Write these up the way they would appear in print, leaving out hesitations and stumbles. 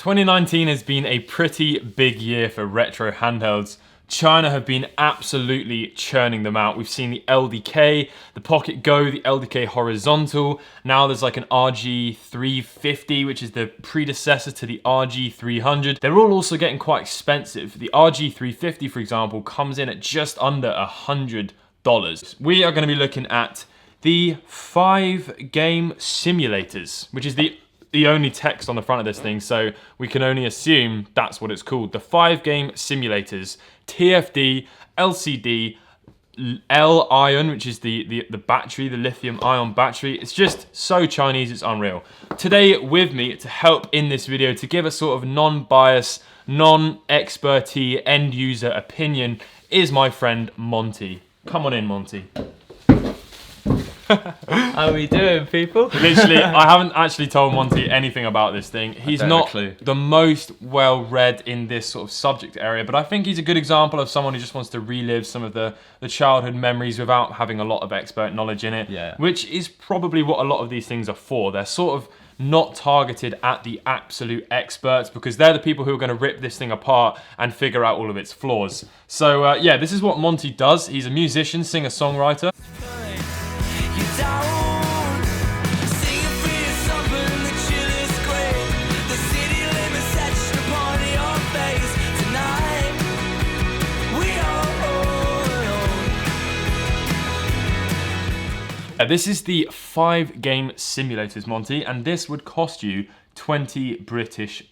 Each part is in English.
2019 has been a pretty big year for retro handhelds. China have been absolutely churning them out. We've seen the LDK, the Pocket Go, the LDK Horizontal. Now there's like an RG350, which is the predecessor to the RG300. They're all also getting quite expensive. The RG350, for example, comes in at just under $100. We are going to be looking at the 5-game simulators, which is the only text on the front of this thing, so we can only assume that's what it's called. The 5-game simulators, TFD, LCD, L-ion, which is the battery, the lithium-ion battery. It's just so Chinese, it's unreal. Today with me to help in this video, to give a sort of non-bias, non-expertise, end-user opinion, is my friend Monty. Come on in, Monty. How are we doing, people? Literally, I haven't actually told Monty anything about this thing. He's not the most well-read in this sort of subject area, but I think he's a good example of someone who just wants to relive some of the childhood memories without having a lot of expert knowledge in it, which is probably what a lot of these things are for. They're sort of not targeted at the absolute experts because they're the people who are going to rip this thing apart and figure out all of its flaws. So yeah, this is what Monty does. He's a musician, singer-songwriter. This is the 5-game simulators, Monty, and this would cost you £20 British.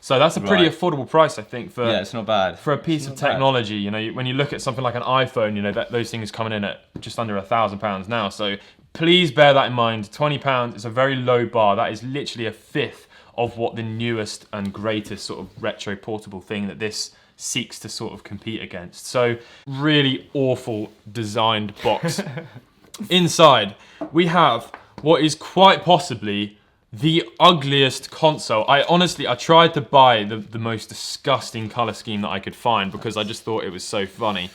So that's a pretty affordable price, I think, for it's not bad. For a piece of technology. You know, when you look at something like an iPhone, you know, those things coming in at just under £1,000 now. So please bear that in mind. £20 is a very low bar. That is literally a fifth of what the newest and greatest sort of retro portable thing that this seeks to sort of compete against. So really awful designed box. Inside, we have what is quite possibly the ugliest console. I tried to buy the most disgusting color scheme that I could find because I just thought it was so funny.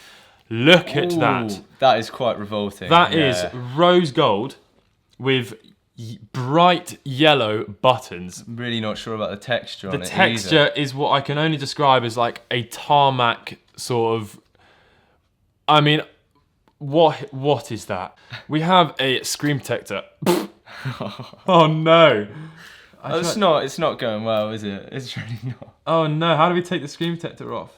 Look at that. That is quite revolting. That is rose gold with bright yellow buttons. I'm really not sure about the texture on it. The texture is what I can only describe as like a tarmac sort of... I mean... What is that? We have a screen protector. Oh no. It's not going well, is it? It's really not. Oh no, how do we take the screen protector off?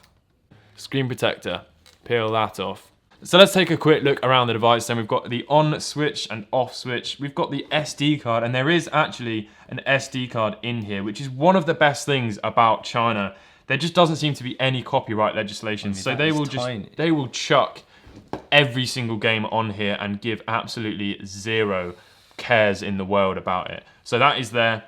Screen protector. Peel that off. So let's take a quick look around the device. Then we've got the on switch and off switch. We've got the SD card, and there is actually an SD card in here, which is one of the best things about China. There just doesn't seem to be any copyright legislation. So they will chuck every single game on here and give absolutely zero cares in the world about it. So that is there.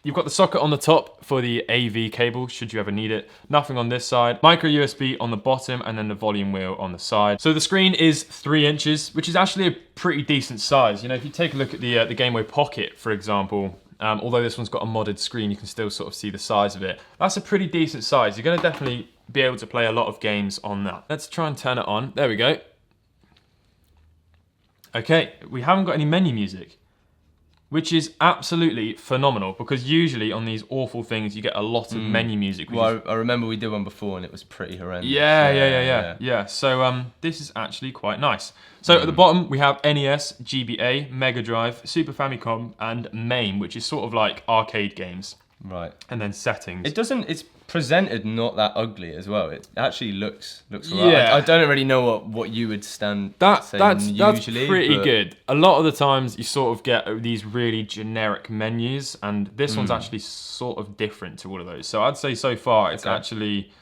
You've got the socket on the top for the AV cable, should you ever need it. Nothing on this side. Micro USB on the bottom, and then the volume wheel on the side. So the screen is 3 inches, which is actually a pretty decent size. You know, if you take a look at the GameBoy Pocket, for example, although this one's got a modded screen, you can still sort of see the size of it. That's a pretty decent size. You're going to definitely be able to play a lot of games on that. Let's try and turn it on. There we go. Okay, we haven't got any menu music, which is absolutely phenomenal because usually on these awful things you get a lot of menu music. Well, I remember we did one before and it was pretty horrendous. Yeah. So this is actually quite nice. So at the bottom we have NES, GBA, Mega Drive, Super Famicom, and MAME, which is sort of like arcade games. Right. And then settings. It's presented not that ugly as well. It actually looks alright. Yeah. I don't really know what you would say that's usually. Pretty good. A lot of the times you sort of get these really generic menus, and this one's actually sort of different to all of those. So I'd say so far it's actually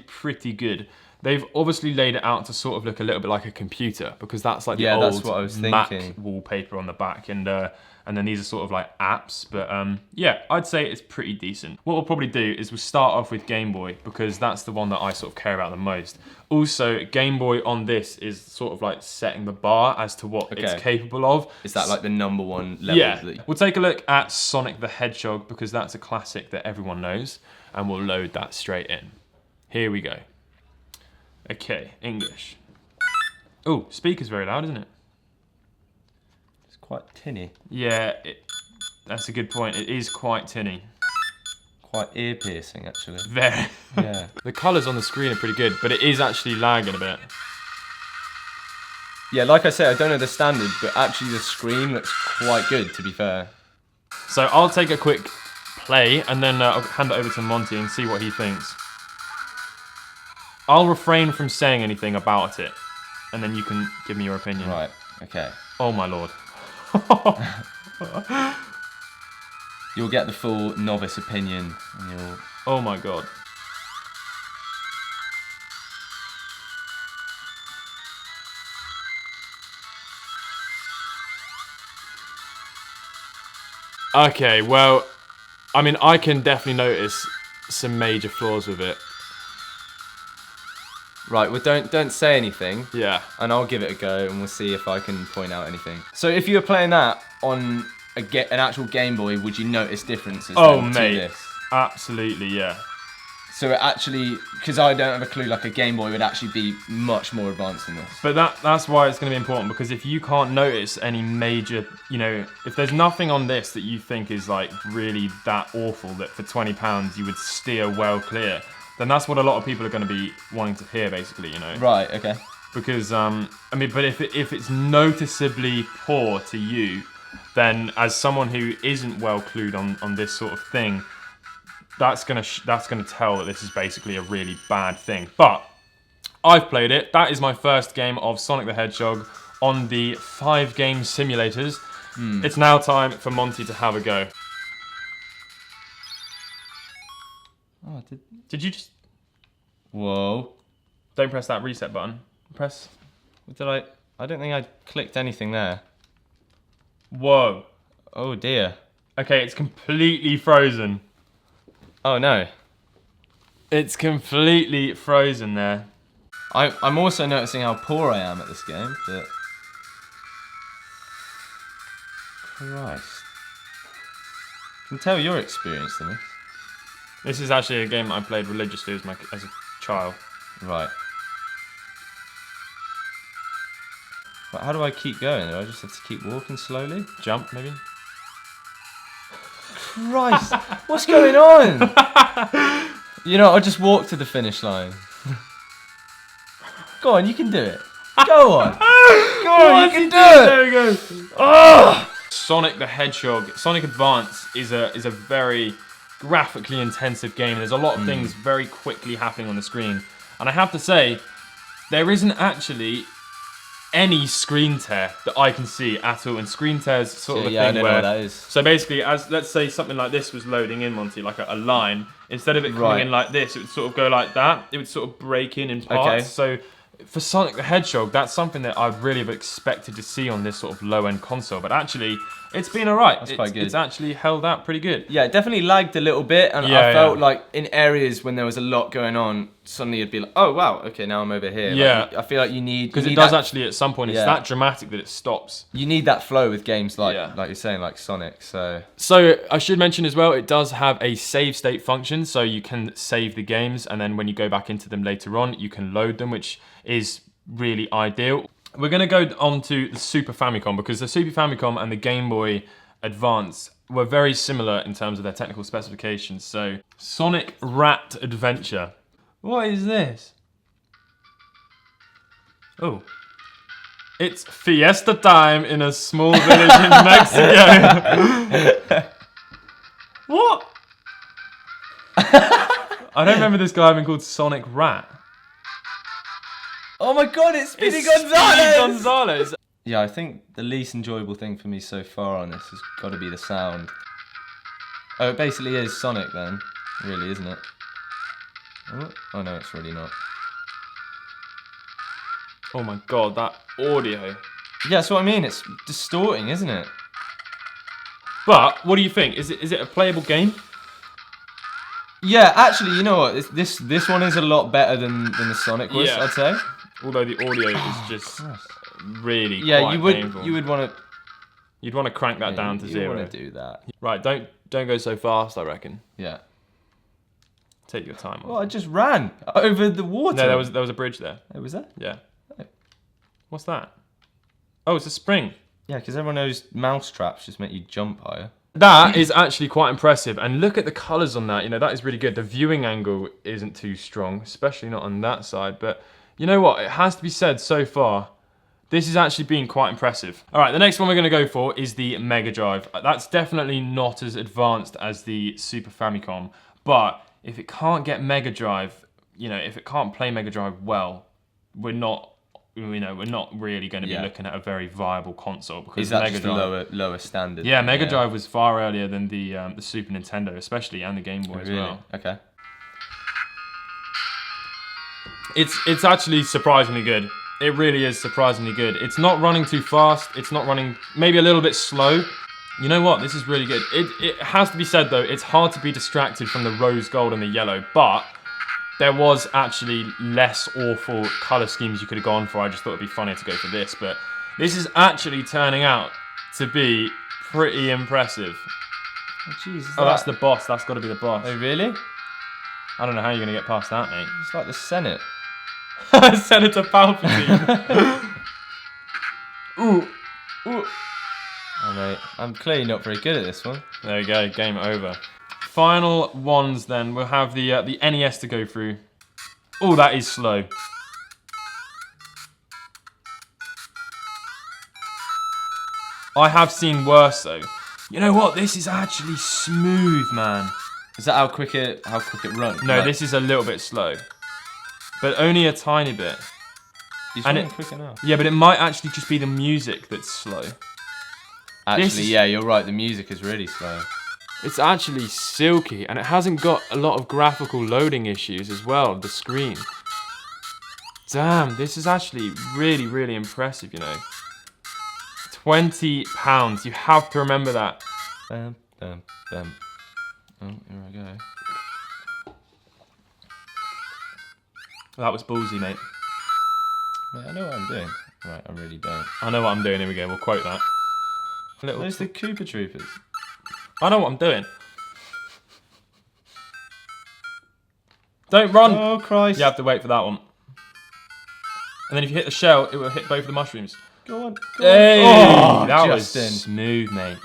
pretty good. They've obviously laid it out to sort of look a little bit like a computer because that's like the old Mac wallpaper on the back, and then these are sort of like apps, but yeah, I'd say it's pretty decent. What we'll probably do is we'll start off with Game Boy because that's the one that I sort of care about the most. Also, Game Boy on this is sort of like setting the bar as to what it's capable of. Is that like the #1 level? Yeah. We'll take a look at Sonic the Hedgehog because that's a classic that everyone knows, and we'll load that straight in. Here we go. Okay, English. Oh, speaker's very loud, isn't it? Quite tinny. Yeah, that's a good point. It is quite tinny. quite ear piercing, actually. Very. Yeah. The colours on the screen are pretty good, but it is actually lagging a bit. Yeah, like I said, I don't know the standard, but actually the screen looks quite good, to be fair. So I'll take a quick play and then I'll hand it over to Monty and see what he thinks. I'll refrain from saying anything about it, and then you can give me your opinion. Right, okay. Oh my lord. You'll get the full novice opinion, and you'll... Oh my god. Okay, well, I mean, I can definitely notice some major flaws with it. Right, well, don't say anything. Yeah. And I'll give it a go, and we'll see if I can point out anything. So if you were playing that on an actual Game Boy, would you notice differences Oh, then mate. to this? Absolutely, yeah. So it actually, because I don't have a clue, like a Game Boy would actually be much more advanced than this. But that's why it's going to be important, because if you can't notice any major, you know, if there's nothing on this that you think is like really that awful that for £20 you would steer well clear, then that's what a lot of people are going to be wanting to hear, basically, you know. Right, okay. Because, I mean, but if it's noticeably poor to you, then as someone who isn't well clued on this sort of thing, that's gonna tell that this is basically a really bad thing. But I've played it. That is my first game of Sonic the Hedgehog on the 5-game simulators. It's now time for Monty to have a go. Oh, Did you just... Whoa. Don't press that reset button. Press... I don't think I clicked anything there. Whoa. Oh dear. Okay, it's completely frozen. Oh no. It's completely frozen there. I'm also noticing how poor I am at this game, but... Christ. I can tell you're experienced in this. This is actually a game that I played religiously as a child. Right. But how do I keep going? Do I just have to keep walking slowly? Jump, maybe? Christ! What's going on? You know, I'll just walk to the finish line. Go on, you can do it. Go on. Go on, you can do it. There we go. Oh! Sonic the Hedgehog, Sonic Advance is a very graphically intensive game. There's a lot of things very quickly happening on the screen. And I have to say, there isn't actually any screen tear that I can see at all. And screen tear's sort of a Yeah, I thing don't where... know what that is. So basically, as let's say something like this was loading in, Monty, like a line, instead of it coming Right. in like this, it would sort of go like that. It would sort of break in parts. Okay. So for Sonic the Hedgehog, that's something that I'd really have expected to see on this sort of low-end console. But actually, it's been alright. That's quite good. It's actually held out pretty good. Yeah, it definitely lagged a little bit, and Yeah, I felt yeah. like in areas when there was a lot going on, suddenly you'd be like, oh wow, okay, now I'm over here. Yeah. Like, I feel like you need... Because you it need does that- actually, at some point, it's Yeah. that dramatic that it stops. You need that flow with games like Yeah. you're saying, like Sonic, so... So I should mention as well, it does have a save state function, so you can save the games, and then when you go back into them later on, you can load them, which is really ideal. We're going to go on to the Super Famicom, because the Super Famicom and the Game Boy Advance were very similar in terms of their technical specifications. So, Sonic Rat Adventure. What is this? Oh. It's fiesta time in a small village in Mexico. What? I don't remember this guy having called Sonic Rat. Oh my god, it's Speedy It's Gonzales! Speedy Gonzales. Yeah, I think the least enjoyable thing for me so far on this has got to be the sound. Oh, it basically is Sonic then, really, isn't it? Oh no, it's really not. Oh my god, that audio. Yeah, that's what I mean, it's distorting, isn't it? But what do you think? Is it a playable game? Yeah, actually, you know what? This one is a lot better than the Sonic was, Yeah. I'd say. Although the audio is just really Yeah, quite painful. you would want to. You'd want to crank that down to you zero. want to do that. Right, don't go so fast, I reckon. Yeah. Take your time. Well, I just ran over the water. No, there was a bridge there. Oh, was that? Yeah. Oh. What's that? Oh, it's a spring. Yeah, because everyone knows mouse traps just make you jump higher. That is actually quite impressive. And look at the colours on that. You know, that is really good. The viewing angle isn't too strong, especially not on that side. But you know what? It has to be said so far, this has actually been quite impressive. All right, the next one we're going to go for is the Mega Drive. That's definitely not as advanced as the Super Famicom. But if it can't get Mega Drive, you know, if it can't play Mega Drive well, we're not really going to be looking at a very viable console, because Is that Mega just Drive, a lower standard? yeah, Mega Drive was far earlier than the Super Nintendo, especially, and the Game Boy as Really? well. Okay. It's actually surprisingly good. It really is surprisingly good. It's not running too fast. It's not running maybe a little bit slow. You know what? This is really good. It has to be said though, it's hard to be distracted from the rose gold and the yellow, but there was actually less awful colour schemes you could have gone for. I just thought it'd be funnier to go for this, but this is actually turning out to be pretty impressive. Oh, jeez. Oh, that's the boss. That's got to be the boss. Oh, really? I don't know how you're going to get past that, mate. It's like the Senate. Senator Palpatine. Ooh. Ooh. Oh, mate. I'm clearly not very good at this one. There we go. Game over. Final ones then. We'll have the NES to go through. Oh, that is slow. I have seen worse though. You know what? This is actually smooth, man. Is that how quick it runs? No, Like, this is a little bit slow. But only a tiny bit. He's and running quick enough. Yeah, but it might actually just be the music that's slow. Actually, yeah, you're right. The music is really slow. It's actually silky, and it hasn't got a lot of graphical loading issues as well, the screen. Damn, this is actually really, really impressive, you know. £20. You have to remember that. Bam, bam, bam. Oh, here I go. That was ballsy, mate. Mate, I know what I'm doing. Right, I really don't. I know what I'm doing. Here we go. We'll quote that. Those the Koopa Troopers. I know what I'm doing. Don't run! Oh, Christ. You have to wait for that one. And then if you hit the shell, it will hit both the mushrooms. Go on. Hey! Oh, that Justin. was smooth, mate.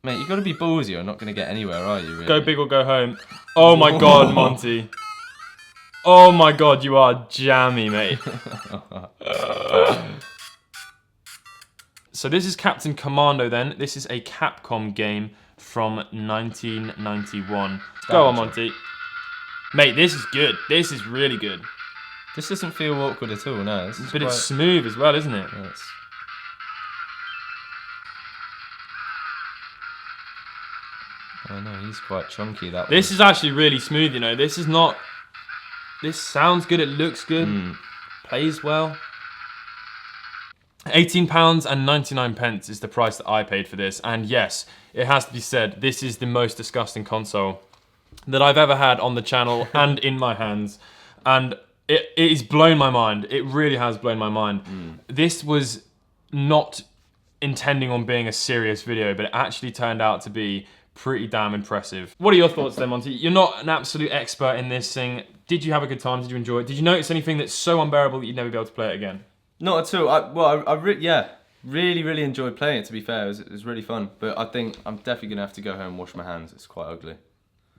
Mate, you've got to be ballsy or not going to get anywhere, are you, really? Go big or go home. Oh my god, Monty. Oh my god, you are jammy, mate. So this is Captain Commando then. This is a Capcom game from 1991. Go on, Monty. Mate, this is good. This is really good. This doesn't feel awkward at all, no. But it's smooth as well, isn't it? Yes. I know, he's quite chunky, that one. This is actually really smooth, you know. This is not... This sounds good, it looks good, plays well. £18.99 is the price that I paid for this. And yes, it has to be said, this is the most disgusting console that I've ever had on the channel and in my hands. And it has blown my mind. It really has blown my mind. This was not intending on being a serious video, but it actually turned out to be pretty damn impressive. What are your thoughts then, Monty? You're not an absolute expert in this thing. Did you have a good time? Did you enjoy it? Did you notice anything that's so unbearable that you'd never be able to play it again? Not at all. I really enjoyed playing it, to be fair. It was really fun. But I think I'm definitely going to have to go home and wash my hands. It's quite ugly.